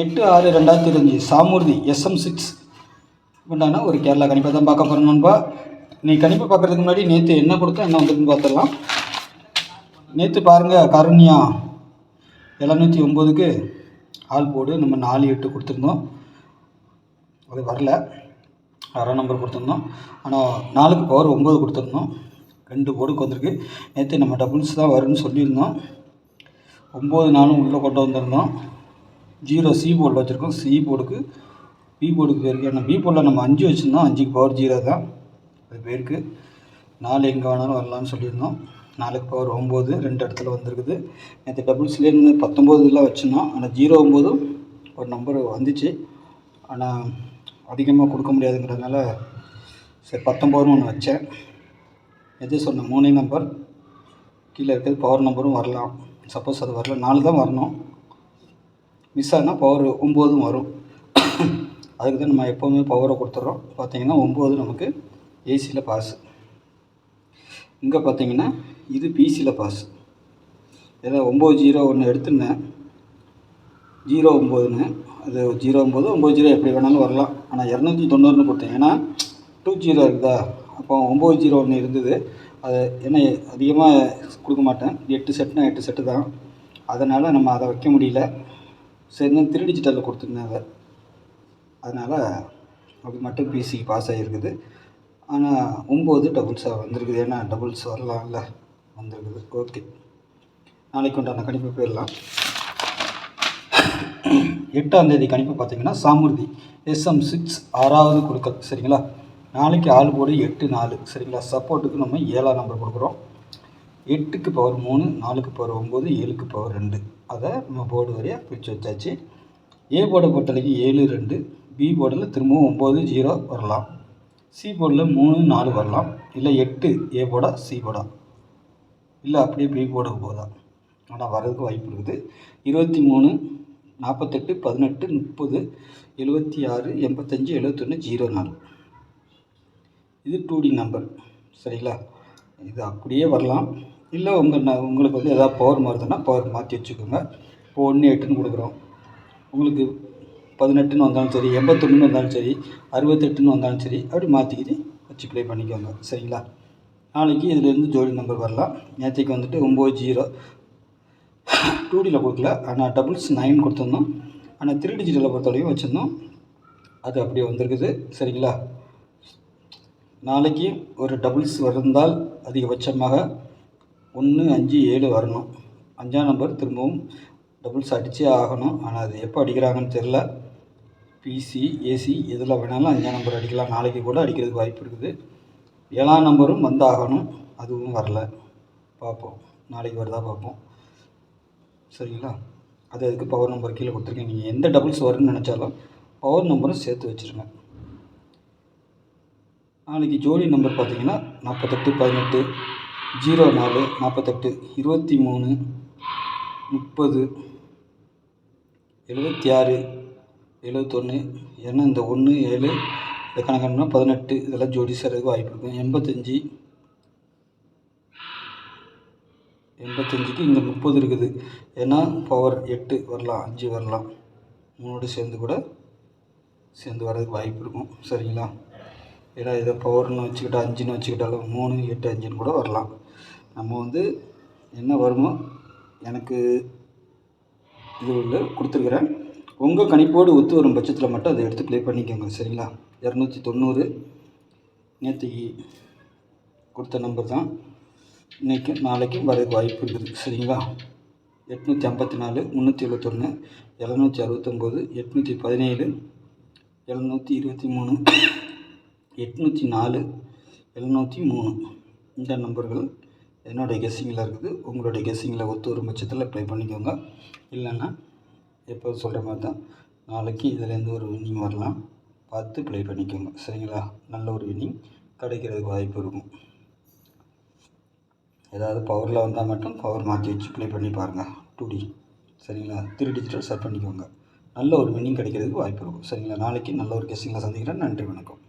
8/6/2025 சாமூர்த்தி SM6 உண்டான ஒரு கேரளா கணிப்பை தான் பார்க்க போகிறோம் நண்பா. நீ கணிப்பை பார்க்குறதுக்கு முன்னாடி நேற்று என்ன கொடுத்தா என்ன வந்துருக்குன்னு பார்த்துடலாம். நேற்று பாருங்கள், கருண்யா 709க்கு ஆள் போடு நம்ம 4-8 கொடுத்துருந்தோம். அது வரல, 6 நம்பர் கொடுத்துருந்தோம். ஆனால் 4க்கு பவர் 9 கொடுத்துருந்தோம். 2 போர்டுக்கு வந்திருக்கு. நேற்று நம்ம டபுள்ஸ் தான் வரும்னு சொல்லியிருந்தோம். 9 4 உள்ளே கொண்டு வந்திருந்தோம். 0 சி போர்டில் வச்சுருக்கோம். சி போர்டுக்கு பி போர்டுக்கு போயிருக்கு. ஏன்னா பி போர்டில் நம்ம 5 வச்சுருந்தோம். 5க்கு பவர் 0 தான், அது போயிருக்கு. 4 எங்கே வேணாலும் வரலான்னு சொல்லியிருந்தோம். 4க்கு பவர் 9 2 இடத்துல வந்திருக்குது. நேற்று டபுள்ஸ்லேருந்து 19 வச்சுருந்தோம். ஆனால் 0 9 ஒரு நம்பர் வந்துச்சு. ஆனால் அதிகமாக கொடுக்க முடியாதுங்கிறதுனால சரி 19 ஒன்று வச்சேன். எது சொன்ன 3 நம்பர் கீழே இருக்கிறது பவர் நம்பரும் வரலாம். சப்போஸ் அது வரல, 4 தான் வரணும். மிஸ் ஆனால் பவர் 9 வரும். அதுக்கு தான் நம்ம எப்போவுமே பவரை கொடுத்துட்றோம். பார்த்திங்கன்னா 9 நமக்கு ஏசியில் பாஸு. இங்கே பார்த்திங்கன்னா இது பிசியில் பாஸு. ஏதோ 9-0 எடுத்துருந்தேன், 0-9ன்னு. அது 0-9 9-0 எப்படி வேணாலும் வரலாம். ஆனால் 290 கொடுத்தேன். ஏன்னா 2-0 இருக்குதா, அப்போ 9-0 இருந்தது. அது என்ன அதிகமாக கொடுக்க மாட்டேன். 8 செட்னா 8 செட்டு தான். அதனால் நம்ம அதை வைக்க முடியல. சரி, 3 டிஜிட்டலில் கொடுத்துருந்தேன். அதனால் அது மட்டும் பிசிக்கு பாஸ் ஆகிருக்குது. ஆனால் 9 டபுள்ஸாக வந்திருக்குது. ஏன்னா டபுள்ஸ் வரலாம்ல, வந்திருக்குது. ஓகே, நாளைக்கு உண்டான கணிப்பு போயிடலாம். 8ஆம் தேதி கணிப்பு பார்த்திங்கன்னா சாமூர்த்தி SM6 6வது குழுக்கள். சரிங்களா, நாளைக்கு ஆள் போடு 8-4. சரிங்களா, சப்போர்ட்டுக்கு நம்ம 7ஆம் நம்பர் கொடுக்குறோம். 8க்கு பவர் 3, 4க்கு பவர் 9, 7க்கு பவர் 2. அதை நம்ம போர்டு வரையாக பிரித்து வச்சாச்சு. ஏ போர்டை பொறுத்தவரைக்கும் 7-2, பி போர்டில் திரும்பவும் 9-0 வரலாம். சி போர்டில் 3-4 வரலாம். இல்லை 8 ஏ போர்டா சி போர்டா, இல்லை அப்படியே பி போர்டுக்கு போதா. ஆனால் வர்றதுக்கு வாய்ப்பு இருக்குது. 23 48 18 30 76 85 71 04. இது 2D நம்பர். சரிங்களா, இது அப்படியே வரலாம். இல்லை உங்களுக்கு வந்து எதாவது பவர் மாறுதுன்னா பவர் மாற்றி வச்சுக்கோங்க. இப்போ 1-8ன்னு கொடுக்குறோம். உங்களுக்கு 18ன்னு வந்தாலும் சரி, 81ன்னு வந்தாலும் சரி, 68ன்னு வந்தாலும் சரி, அப்படி மாற்றிக்கிட்டு வச்சு ப்ளே பண்ணிக்கோங்க. சரிங்களா, நாளைக்கு இதுலேருந்து ஜோடி நம்பர் வரலாம். நேற்றுக்கு வந்துட்டு 9-0 2Dயில் கொடுக்கல. ஆனால் டபுள்ஸ் 9 கொடுத்துருந்தோம். ஆனால் 3 டிஜிட்டலில் பொறுத்தவரைக்கும் வச்சுருந்தோம். அது அப்படியே வந்திருக்குது. சரிங்களா, நாளைக்கு ஒரு டபுள்ஸ் வந்தால் அதிகபட்சமாக 1 5 7 வரணும். 5ஆம் நம்பர் திரும்பவும் டபுள்ஸ் அடித்தே ஆகணும். ஆனால் அது எப்போ அடிக்கிறாங்கன்னு தெரில. பிசி ஏசி எதில் வேணாலும் 5ஆம் நம்பர் அடிக்கலாம். நாளைக்கு கூட அடிக்கிறதுக்கு வாய்ப்பு இருக்குது. 7ஆம் நம்பரும் வந்தாகணும். அதுவும் வரல. பார்ப்போம், நாளைக்கு வருதா பார்ப்போம். சரிங்களா, அதுக்கு பவர் நம்பர் கீழே கொடுத்துருக்கேன். நீங்கள் எந்த டபுள்ஸ் வரும்னு நினச்சாலும் பவர் நம்பரும் சேர்த்து வச்சுருங்க. நாளைக்கு ஜோடி நம்பர் பார்த்திங்கன்னா 48 18 04 48 23 30 76 71. ஏன்னா இந்த 1 7 இதை கணக்கான 18 இதெல்லாம் ஜோடி சேர்றதுக்கு வாய்ப்பு இருக்கும். 85க்கு இங்கே 30 இருக்குது. ஏன்னா பவர் 8 வரலாம், 5 வரலாம். 3 சேர்ந்து வர்றதுக்கு வாய்ப்பு இருக்கும். சரிங்களா, ஏன்னா இதை பவர்னு வச்சுக்கிட்டா 5ன்னு வச்சுக்கிட்டாலும் 3 8 5ன்னு கூட வரலாம். நம்ம வந்து என்ன வருமோ எனக்கு இது உள்ள கொடுத்துருக்குறேன். உங்கள் கணிப்போடு ஒத்து வரும் பட்சத்தில் மட்டும் அதை எடுத்து ப்ளே பண்ணிக்கோங்க. சரிங்களா, 290 நேற்றுக்கு கொடுத்த நம்பர் தான் நாளைக்கும் வரதுக்கு வாய்ப்பு இருக்குது. சரிங்களா, 854 371 769 817 723 804 703. இந்த நம்பர்கள் என்னுடைய கெஸ்ஸிங்கில் இருக்குது. உங்களுடைய கெஸ்ஸிங்கில் ஒத்து வரும் பட்சத்தில் ப்ளே பண்ணிக்கோங்க. இல்லைன்னா எப்போ சொல்கிற மாதிரி தான் நாளைக்கு இதிலேருந்து ஒரு வின்னிங் வரலாம். பார்த்து ப்ளே பண்ணிக்கோங்க. சரிங்களா, நல்ல ஒரு வின்னிங் கிடைக்கிறதுக்கு வாய்ப்பு இருக்கும். ஏதாவது பவரில் வந்தால் மட்டும் பவர் மாற்றி வச்சு ப்ளே பண்ணி பாருங்கள். 2D. சரிங்களா, 3 டிஜிட்டல் செட் பண்ணிக்கோங்க. நல்ல ஒரு வின்னிங் கிடைக்கிறதுக்கு வாய்ப்பு இருக்கும். சரிங்களா, நாளைக்கு நல்ல ஒரு கெஸ்ஸிங்கில் சந்திக்கிறேன். நன்றி, வணக்கம்.